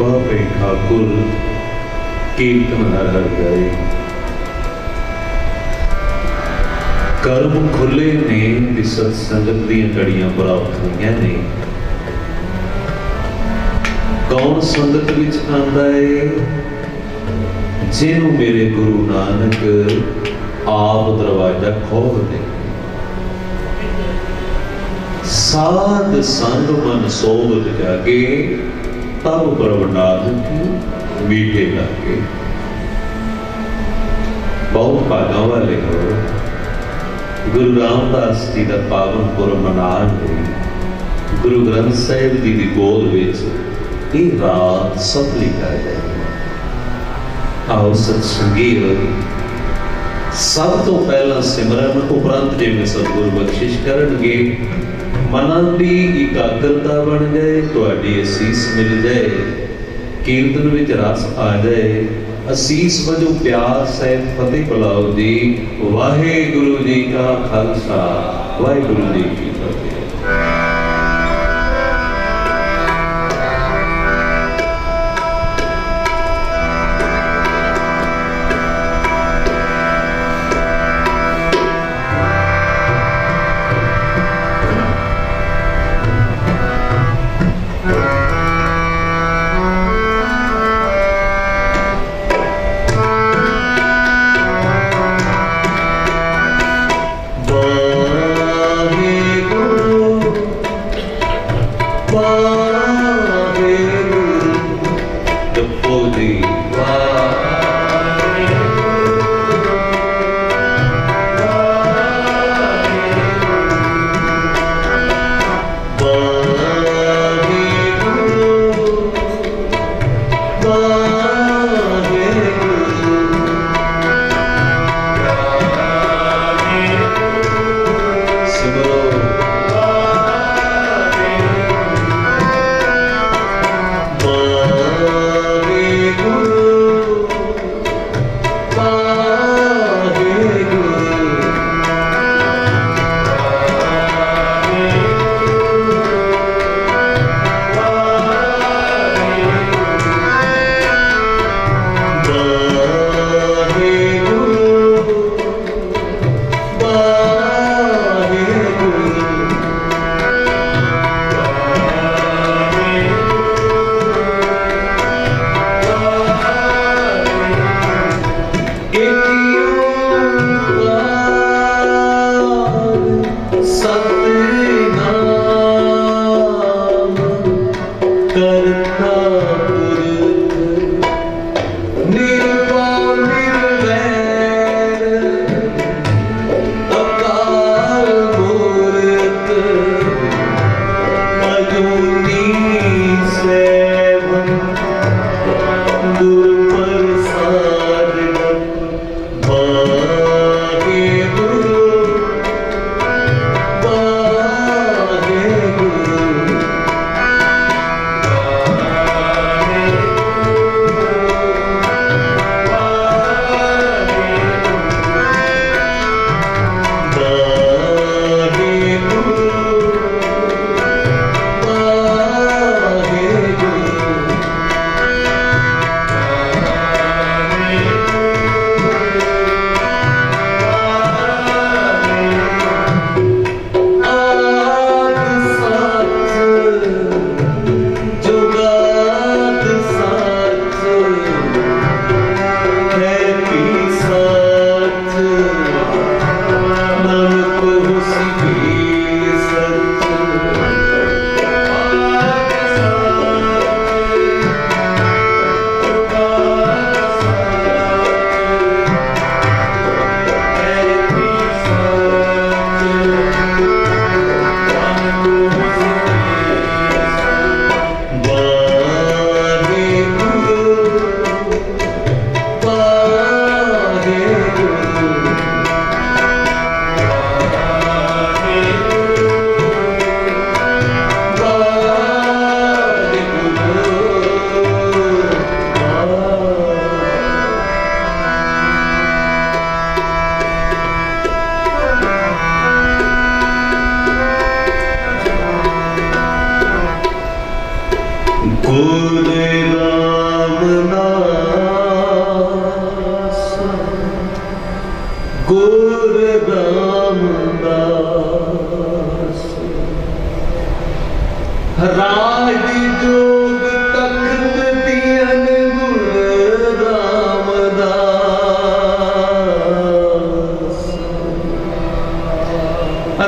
कृपा पे ठाकुर कीर्तन हर हर गाए। कर्म खुले ने भी सत्संगत दी घड़ियां प्राप्त हुई ने। कौन संगत विच आंदा है? जिन्हों मेरे गुरु नानक आप दरवाजा खोल दे। साध संग मन सोवत जागे, तब प्रभुनाथ की मीठे लागे। बहुत भागा वाले हो गुरु रामदास जी का पावन पुरब मना रहे। गुरु ग्रंथ साहिब जी की गोद विच ये रात सफली कर जाए। आओ सत्संगी सब तो पहला सिमरन उपरंत जिवें सतगुरु बख्शिश करनगे, मनां दी एकाग्रता बन जाए, तुहाडी असीस मिल जाए, कीर्तन विच रस आ जाए। असीस वजों प्यार सहित फतेह बुलाओ जी। वाहिगुरु जी का खालसा, वाहिगुरु जी की फतेह।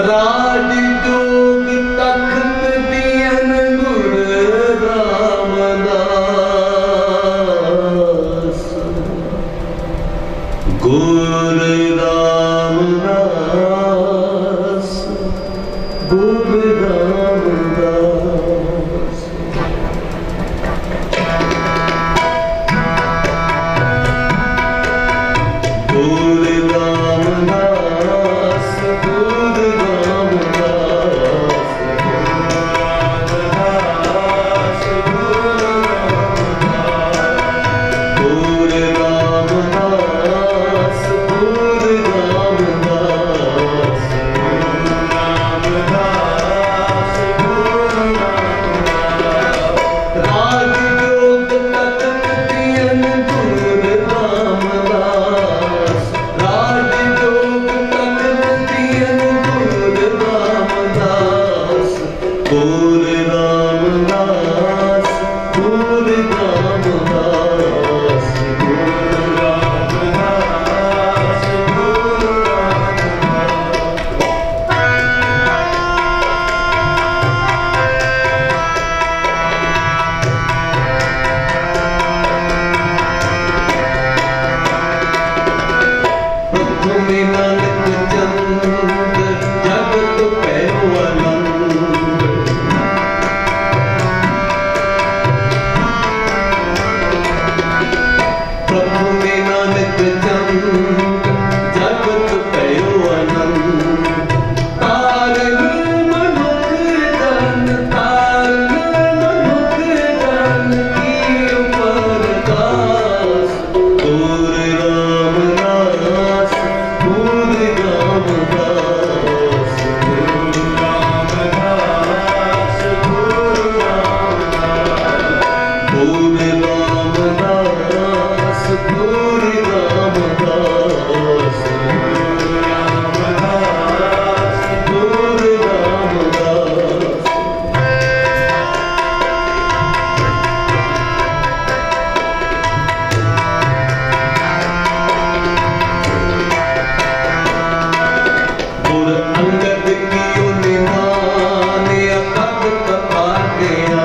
राज जोग तख्त दियन गुर रामदास गुर रामदास गुर रामदास गुर रामदास गुर रामदास गुर रामदास गुर रामदास राज जोग तख्त दियन गुर रामदास राज जोग तख्त दियन गुर रामदास गुर रामदास गुर रामदास गुर रामदास प्रथम नानक चंद जगत पैरो आनंद प्रथम नानक चंद जगत पैरो आनंद तारन मनुख जन तारन मनुख जन की परदास गुर रामदास गुर रामदास गुर रामदास गुर रामदास गुर रामदास गुर रामदास गुर रामदास गुर अंगद कियो निधाने अकब कथा गया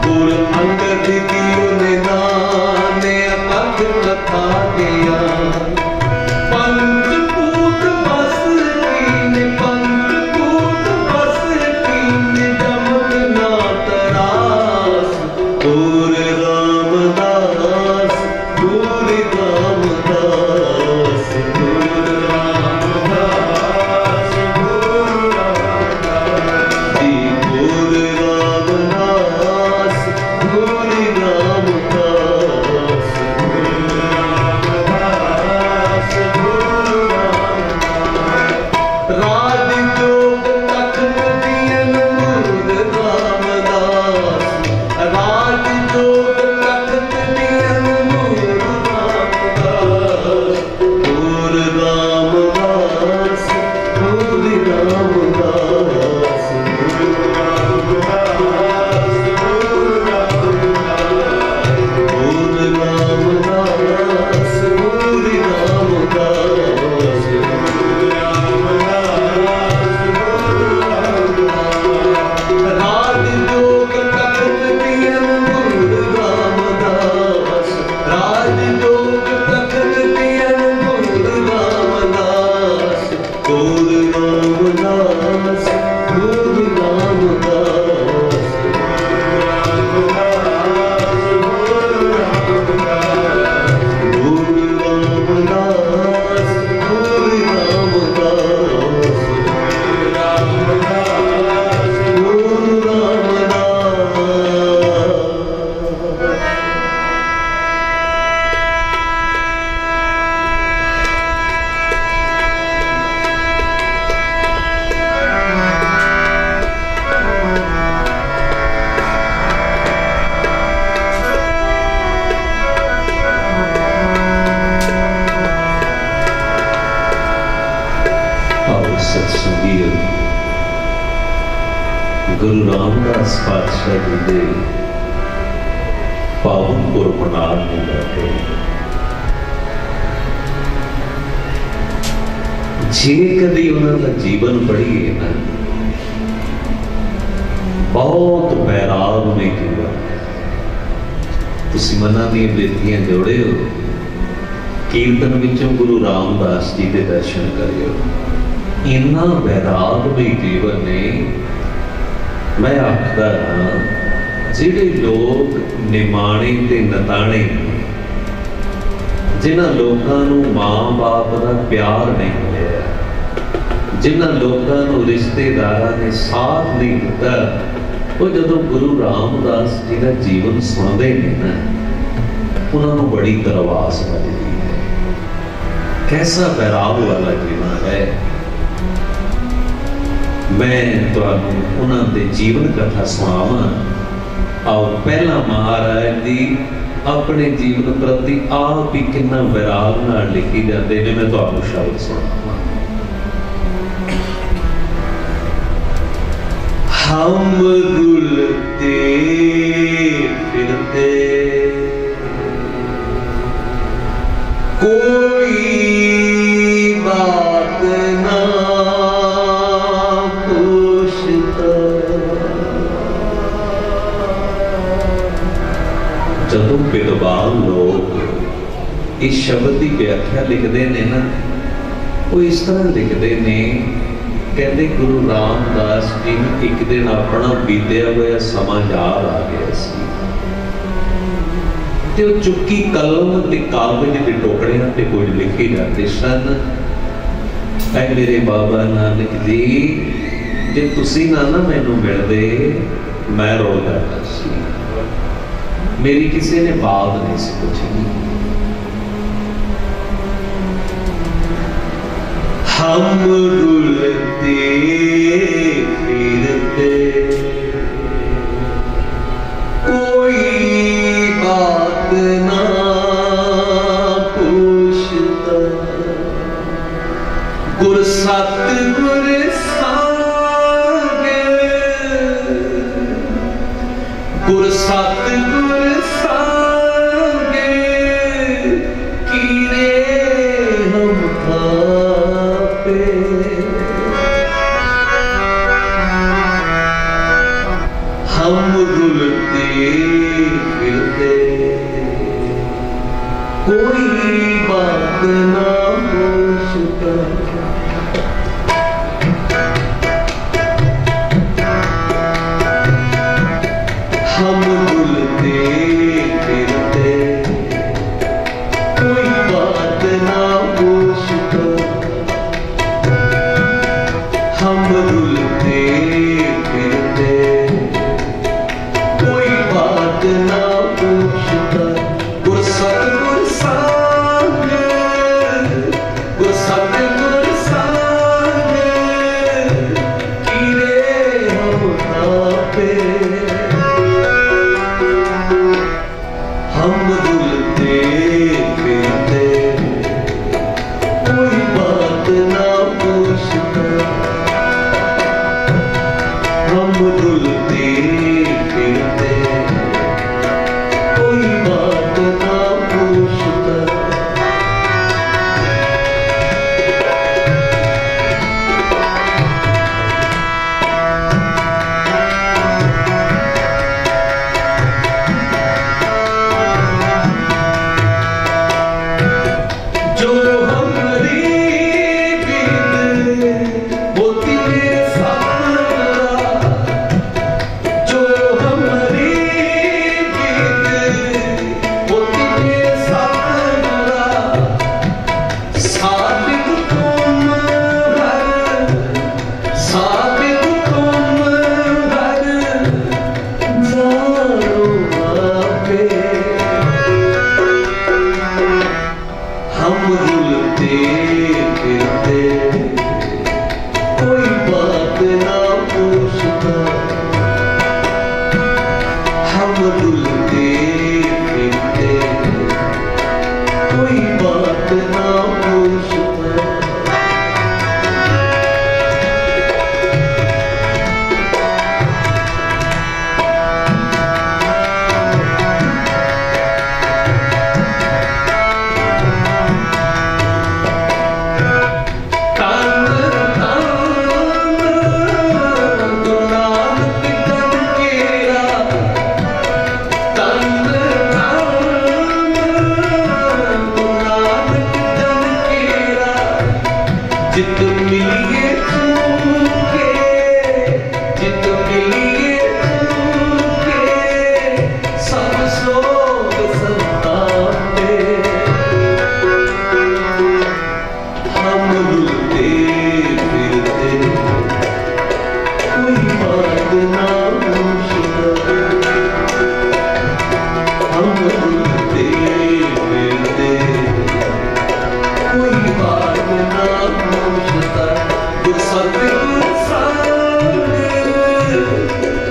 गुर अंगद कियो निधाने अकब कथा गया पंचभूत बस कीन पंचभूत बस कीन जमक ना तरास गुर रामदास गुर रामदास गुर रामदास गुर रामदास जी गुर रामदास गुर रामदास गुर रामदास गुर रामदास राज जोग तख्त दियन गुर रामदास राज जोग तख्त दियन गुर रामदास गुर रामदास गुर रामदास गुर रामदास गुर रामदास गुर रामदास गुर रामदास राज जोग तख्त दियन गुर रामदास राज जोग तख्त दियन गुर रामदास गुर रामदास गुर रामदास गुर रामदास गुर रामदास गुर रामदास आओ सत्संगियों गुरु रामदास पातशाह जी दे पावन गुरमनाम में बैठे जे कभी उन्होंने जीवन पढ़िए ना, बहुत बैराग में जीवन। तुसी मना दी बेतियां जोड़े हो, कीर्तन विचों गुरु रामदास जी के दर्शन करियो। इन्ना बैराग में जीवन ने, मैं आखदा जिहड़े लोग निमाणे ते नताणे, जिन्हां लोकां नूं मां बाप का प्यार नहीं मिलिया, जिन्हां लोकां नूं रिश्तेदारां ने साथ नहीं दिता, वो जदों गुरु रामदास जी का जीवन सुनते हैं ना, उन्होंने बड़ी दरवास बजती है। कैसा बैराग वाला जीवन है। मैं तुहानूं उन्हां दे जीवन कथा सुणावां। आओ पहला महाराज जी अपने जीवन प्रति आप ही कितना वैराग नाल लिखी जाते हैं। मैं तुहानूं शब्द सुणावां। हम रुलते फिरते कोई बात ना पूछता। जदों विद्वान लोग इस शब्द की व्याख्या लिखते हैं ना, वो इस तरह लिखते हैं, कहते गुरु रामदास जी ने एक दिन अपना बीतिया हुआ समा याद आ गया सी, ते चुकी कलम ते कागज के टुकड़ियां ते कुछ लिखे जाते सन। ऐ मेरे बाबा नानक जी, जे तुसी ना मैनू मिलदे मैं रो जाता सी। मेरी किसी ने बात नहीं सी पूछी। हम रुलते फिरते कोई बात ना पूछता। गुर सतगुर सांगे, गुर सतगुर सांगे कीरे हम खापे। हम रुलते फिरते कोई बात ना पूछता। हम रुलते फिरते कोई बात ना पूछता। जित मिलिए झूके, जित मिलिए झूके, सब शोक संतापे। हम रुलते फिरते कोई बात ना पूछता, हम रुलते फिरते कोई बात ना पूछता। गुर सतगुर संग,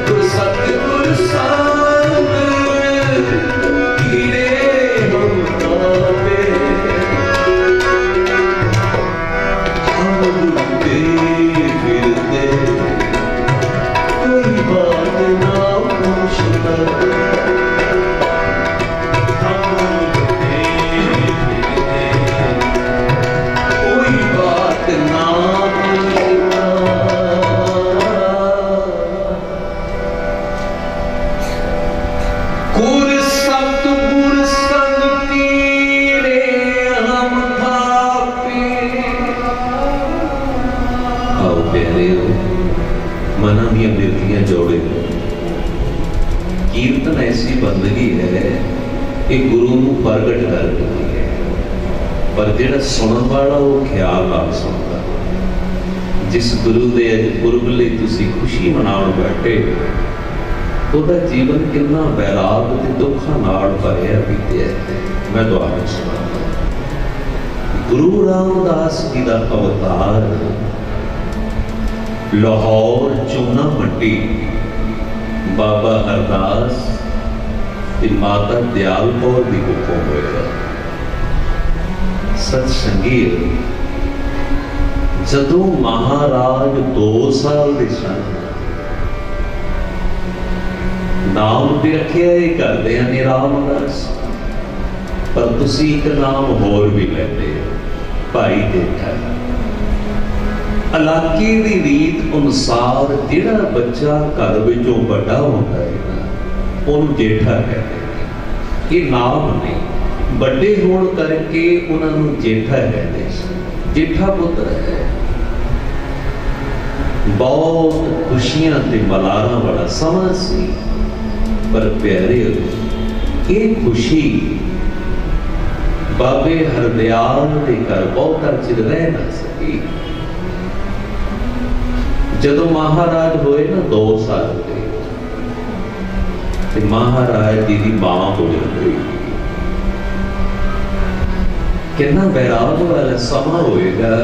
गुर सतगुर संग, कीड़े हम तापे। हम रुलते फिरते कोई बात ना पूछता, हम रुलते फिरते कोई बात ना पूछता। गुर सतगुर संग कीड़े हम थापे। आओ प्यारेओ, मना दियां बिरतियां जोड़े। कीर्तन ऐसी बंदगी है कि गुरु नूं प्रगट कर देती है, पर जिहड़ा सुनन वाला वो ख्याल नाल सुनदा। जिस गुरु दे अज पुरब लई तुसीं खुशी मनाउण बैठे, ਉਹਦਾ ਜੀਵਨ ਕਿੰਨਾ ਵੈਰਾਗ ਤੇ ਦੁੱਖਾਂ ਨਾਲ ਭਰਿਆ ਬੀਤਿਆ। ਮੈਂ ਤੁਹਾਨੂੰ ਸੁਣਾਉਂਦਾ, ਗੁਰੂ ਰਾਮਦਾਸ ਜੀ ਦਾ ਅਵਤਾਰ ਲਾਹੌਰ ਚੂਨਾ ਮੰਡੀ ਬਾਬਾ ਅਰਦਾਸ ਤੇ ਮਾਤਾ ਦਿਆਲ ਕੌਰ ਦੀ ਕੁੱਖੋਂ ਹੋਇਆ। ਸਤ ਸੰਗੀਤ, ਜਦੋਂ ਮਹਾਰਾਜ 2 ਸਾਲ ਦੇ ਸਨ, नाम भी रखे ये करते हैं रामदास, पर तुसी एक नाम होर भी लेते हो, भाई जेठा। इलाके की रीत अनुसार जिहड़ा बच्चा घर विचों बड़ा होता है ना, उन्होंने जेठा कहते हैं। ये नाम नहीं, बड़े होने करके उन्होंने जेठा कहते हैं। जेठा पुत्र है, बहुत खुशियां ते मलारां वाला समा सी। पर प्यारे ये खुशी बाबे हरदयाल के घर बहुता चिर रह ना सकी। जदों महाराज होए ना 2 साल के, ते महाराज जी की मां हो गई। कितना वैराग वाला समा होएगा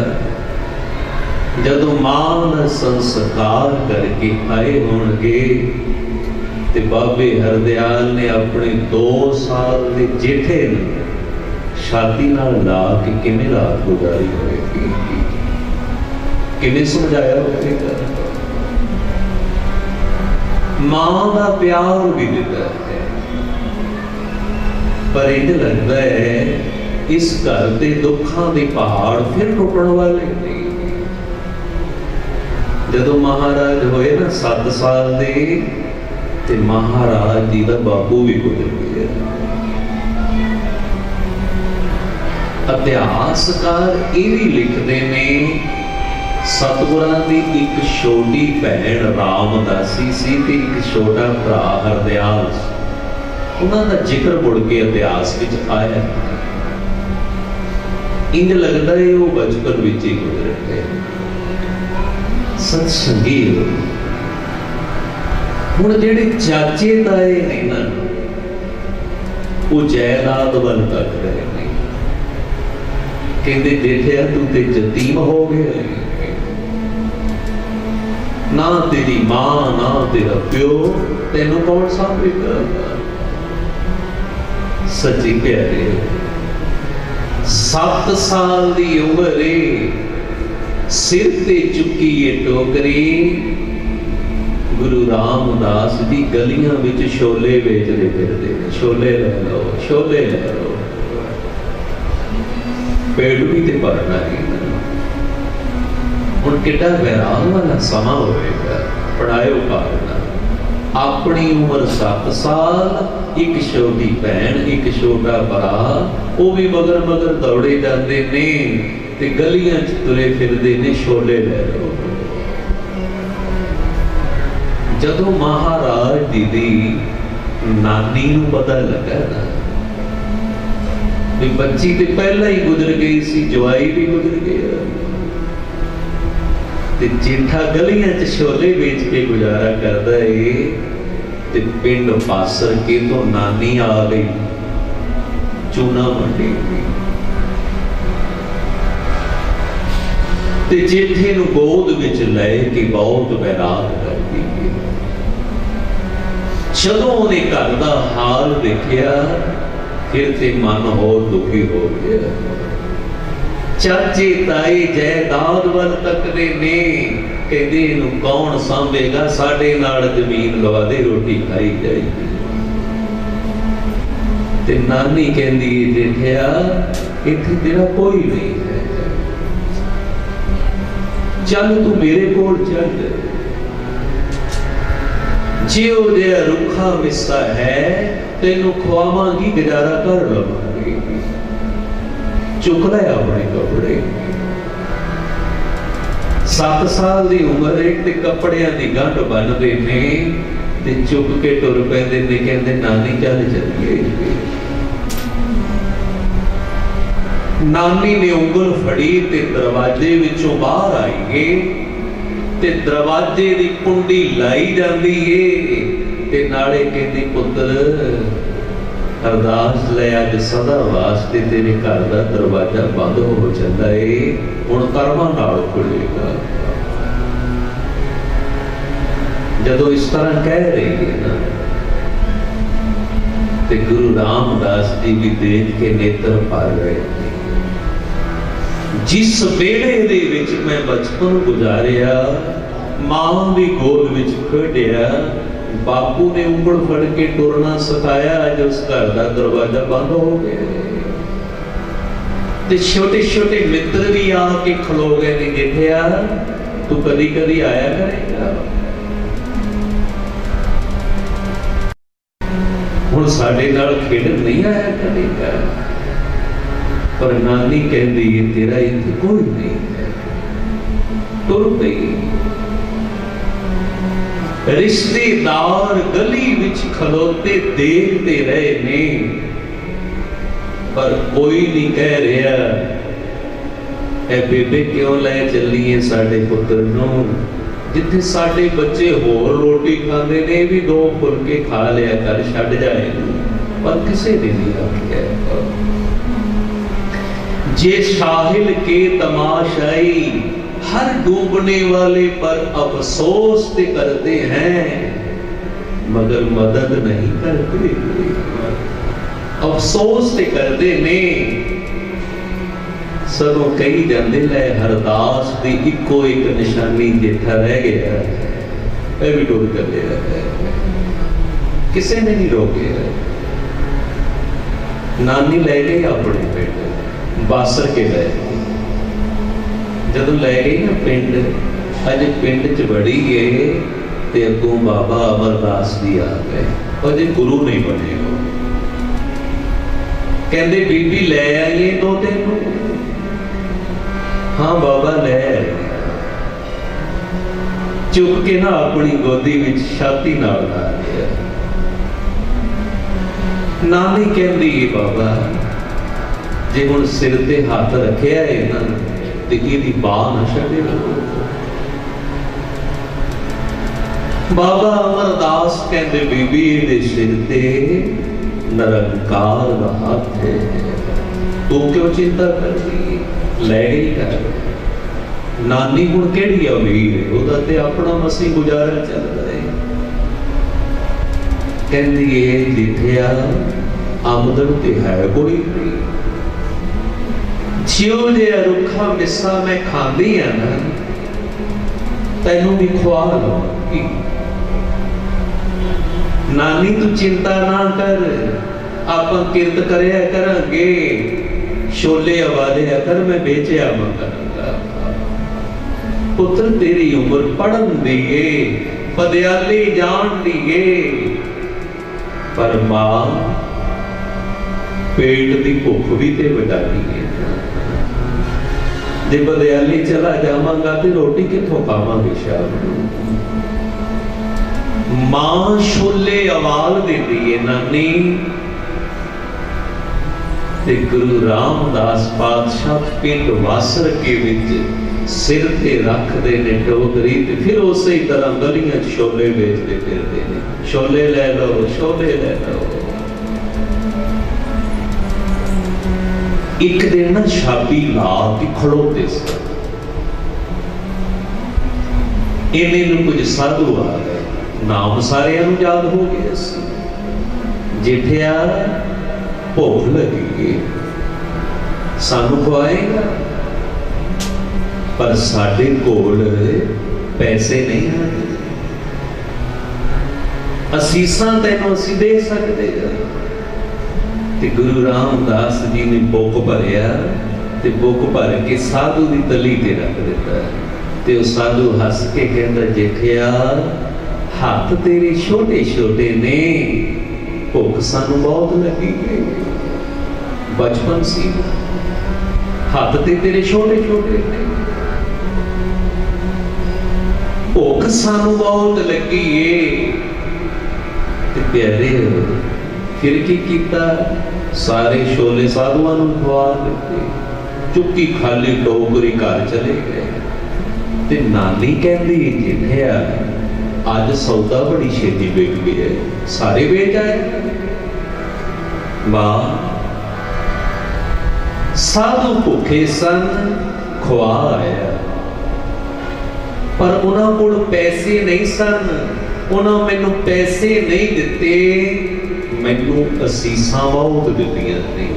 जदों मां का संस्कार करके आए होणगे। ते बाबे हरदयाल ने अपने 2 साल के जेठे शादी नाल ला के किवें रात गुजारी होएगी, किवें समझाया होगा। मां का प्यार भी दिता है, पर इंज लगता है इस घर के दुखों के पहाड़ फिर टुटण वाले नहीं। जदों महाराज होए ना 7 साल के, ते महाराज जी का बापू भी गुजर गया। इतिहासकार ये भी लिखते ने, सतगुरां दी एक छोटी भैन रामदासी सी ते एक छोटा भरा हरदयाल। उन्हां दा जिक्र मुड़ के इतिहास विच आया। इंज लगदा है वो बचपन विच ही गुजर गए। सत संगीत, हुण जिहड़े चाचे ताए ने ना, वो जायदाद वल तक रहे ने। कहंदे जेठिया तू ते यतीम हो गया, ना तेरी मां ना तेरा प्यो, तेनू कौन सांभेगा। सच्ची प्यारे, 7 साल की उम्र सिर ते चुकी ये टोकरी। गुरु रामदास जी गलियां विच छोले बेचते फिरते, छोले ले लो, छोले ले लो। पेट भी तो भरना ही। हुण कितना वैराग वाला समा होएगा। पढ़ायो पालना, अपनी उम्र 7 साल, एक छोटी भैन, एक छोटा भरा, वो भी मगर मगर दौड़े जाते ने। ते गलियां च तुरे फिरदे ने छोले लै लो। जदों महाराज जी दी नानी नूं पता लगा ना भी बच्ची तो पहला ही गुजर गई सी, जवाई भी गुजर गया, ते जेठा गलियां च छोले बेच के गुजारा करदा है, ते पिंड पासर के तो नानी आ गई चूना मंडी, ते जेठे नूं गोद विच लै के बहुत बैराग करदी है। जदों उहने घर दा हाल देखिया फिर ते मन होर दुखी हो गया। चाचे ताए जायदाद वल तकदे ने, कहंदे इहनूं कौन सांभेगा, साडे नाल जमीन लवा दे रोटी खाई जाएगी। ते नानी कहंदी जेठिया इत्थे तेरा कोई नहीं है, चल तू मेरे कोल चल, जिहो जिहा रुखा विस्सा है तेनू खवावांगी, गुजारा कर लवांगी। चुक लै अपने कपड़े, 7 साल की उम्र है ते कपड़ियां दी गंढ बनदे ने, ते चुक के टुर पैंदे ने, कहंदे नानी चल चलिए। नानी ने उंगल फड़ी ते दरवाजे विचों बाहर आईए, ते दरवाजे दी कुंडी लाई जांदी है, ते नाले कहंदी पुत्र अरदास ले, अज सदा वास्ते तेरे घर दा दरवाजा बंद हो जाता है, हुण कर्मां नाल खुलेगा। जदों इस तरह कह रही है ना, ते गुरु रामदास जी भी देख के नेत्र भर रहे थे। जिस वेले दे विच मैं बचपन गुजारिया, मां दी गोद विच खेडिया, बापू ने उंगल फड़ के टुरना सिखाया, अज उस घर का दरवाजा बंद हो गया। ते छोटे छोटे मित्र भी आके खलो गए ने, जेठिया तू कदी कदी आया करेगा, हुण साडे नाल खेडन नहीं आया करेगा। पर नानी कहती है तेरा इत्थे कोई नहीं है, टुर पई। रिश्तेदार गली विच खलोते देखते रहे ने, पर कोई नहीं कह रहा ए बेबे क्यों लै चलीए साडे पुत्र नूं, जिथे साडे बच्चे होर रोटी खांदे ने भी 2 फुलके खा लिया कर, छड्ड जाए। पर किसे ने नहीं आखिया। जे साहिल के तमाशाई हर डूबने वाले पर अफसोस ते करते हैं, मगर मदद नहीं करते। अफसोस ते करते ने, सगों कही जाते लै हरदास दी इको एक निशानी जेठा रह गया, यह भी टुर कर लिया है, किसी ने नहीं रोके। नानी ले गई अपने पिंड, बासर के लै जदों लै गई ना पिंड, अज पिंड च बड़ी है, ते अगों बाबा अमरदास जी आ गए, अजे गुरु नहीं बने हो। कहंदे बीबी लै आईए दो तेनू, हाँ बाबा लै। चुक के ना अपनी गोदी विच छाती नाल ला लिया। नानी कहंदी है बाबा जे हुण सिर ते हाथ रखिया है ना, ते इहदी बाह ना छड्डे। बाबा अमरदास कहंदे बीबी इहदे सिर ते निरंकार दा हाथ है, तू क्यों चिंता करदी, लै गई कर। नानी हुण किहड़ी अमीर है, ओहदा ते अपना मसी गुजारा चलदा है। कहंदी ए जिठिया आमदन ते है कोई नहीं, जिहो जिहा रुखा मिस्सा मैं खांदी आ ना, तैनू भी खुआ लवांगी। नानी तू चिंता ना कर, आपां किरत करया करांगे, छोले अवालिया कर, मैं बेचे आवां करांगा। पुत्र तेरी उम्र पढ़न दी है, पदयाली जान दी है, पर मां पेट की भुख भी ते वडानी है। जे बदयाली चला जावांगा तो रोटी कित्थों खावांगे शाम नूं। मां छोले अवाल देती है नानी ते गुरु रामदास पातशाह पिंड वासर के विच सिर ते रखते ने डोगरी ते फिर उस तरह गलियां छोले बेचते फिरते ने। छोले ले लो, छोले ले लो। एक दिन ना छाबी ला के खड़ोते सन। इन्हें कुछ साधु आ गए, नाम सारे याद हो गया सी। जेठिया भूख लगी सानू खवाएगा, पर साडे कोल पैसे नहीं आते, असीसां तैनूं असीं दे सकदे। ते गुरु रामदास जी ने बुक भरिया ते बुक भर के साधु की तली ते रख दिता। ते उह साधु हस के कहता, जेठिया हाथ तेरे छोटे छोटे ने, भुख सानू बहुत लगी है, बचपन सी हाथ ते तेरे छोटे छोटे ने, भुख सानू बहुत लगी है। ते प्यारे फिर की कीता, सारे छोले साधुआं नूं खवा दिते, चुक्की खाली टोकरी घर चले गए। ते नानी कहती, जेठिया अज सौदा बड़ी छेती बिक गया, सारे बेच आए। मां साधु भुखे सन, खवा आया, पर उन्हां कोल पैसे नहीं सन। उन्हां मैनू पैसे नहीं दिते, मैनू असीसां बहुत दित्तियां ने।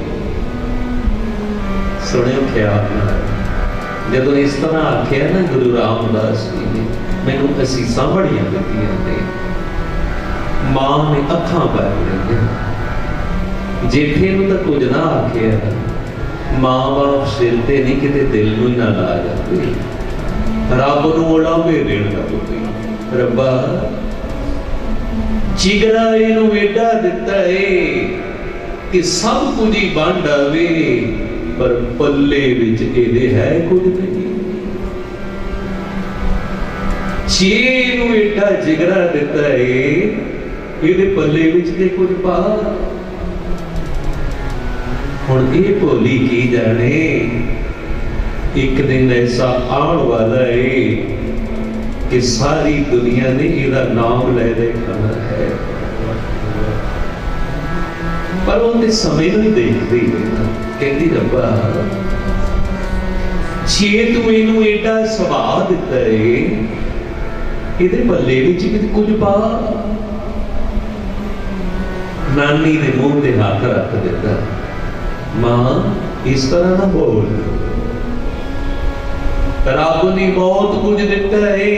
सुनियो ख्याल जदों इस तरह आख्या ना गुरु रामदास जी ने, मैनू असीसां बड़ियां दित्तियां ने। मां ने अखां भर लईआं। जेठे नूं तां कुछ ना आख्या, मां बाप सिर ते नहीं किते दिल नूं ही ना ला जाते, रब नूं उड़ावे देण लग पई। रब्बा जिगरा इनू एडा दिता है कि सब कुछ ही बंड आवे, पर पल्ले विच इहदे है कुछ नहीं। जे इनू एडा जिगरा दिता है, इहदे पल्ले विच ते कुछ पा। हुण इह भोली की जाने, एक दिन ऐसा आने वाला है कि सारी दुनिया ने इहदा नाम ले खाना है, पर उन्हें समय नहीं देखती है। कहती, रब्बा जे तू इनू एडा सुभाव दिता है, इहदे पल्ले विच कुछ पा। नानी दे मुंह ते हाथ रख दिता, मां इस तरह ना बोल, रब ने बहुत कुछ दिता है,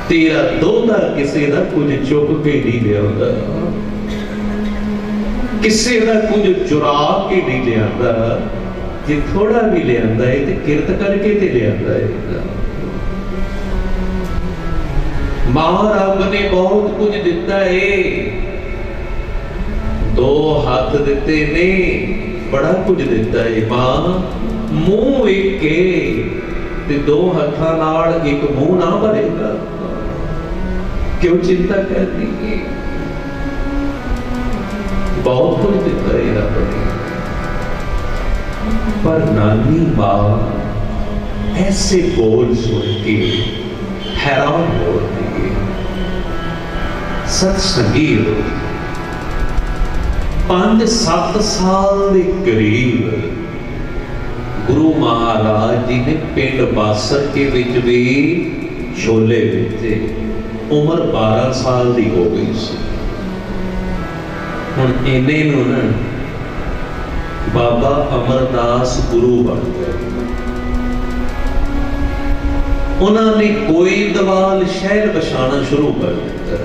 तेरा दोधा किसी का कुछ चुप के नहीं लिया, किसी का कुछ चुरा के नहीं लिया। जे थोड़ा भी लिया है तो किरत करके ते लिया है। मां रब ने बहुत कुछ दिता है, दो हाथ दिते ने, बड़ा कुछ दिता है। मां मुंह एक ते दो हाथां नाल एक मुंह ना भरेगा, क्यों चिंता करती है? बहुत कुछ दिता है रब ने। पर नानी मां ऐसे बोल सुन के हैरान हो रही है। सत्संगी 5-7 साल के करीब गुरु महाराज जी ने पिंड बासर के विच भी छोले बेचे। उम्र 12 साल की हो गई सी। हुण इन्हें नूं ना बाबा अमरदास गुरु बन गए। उन्होंने गोइंदवाल शहर बसाना शुरू कर दिता।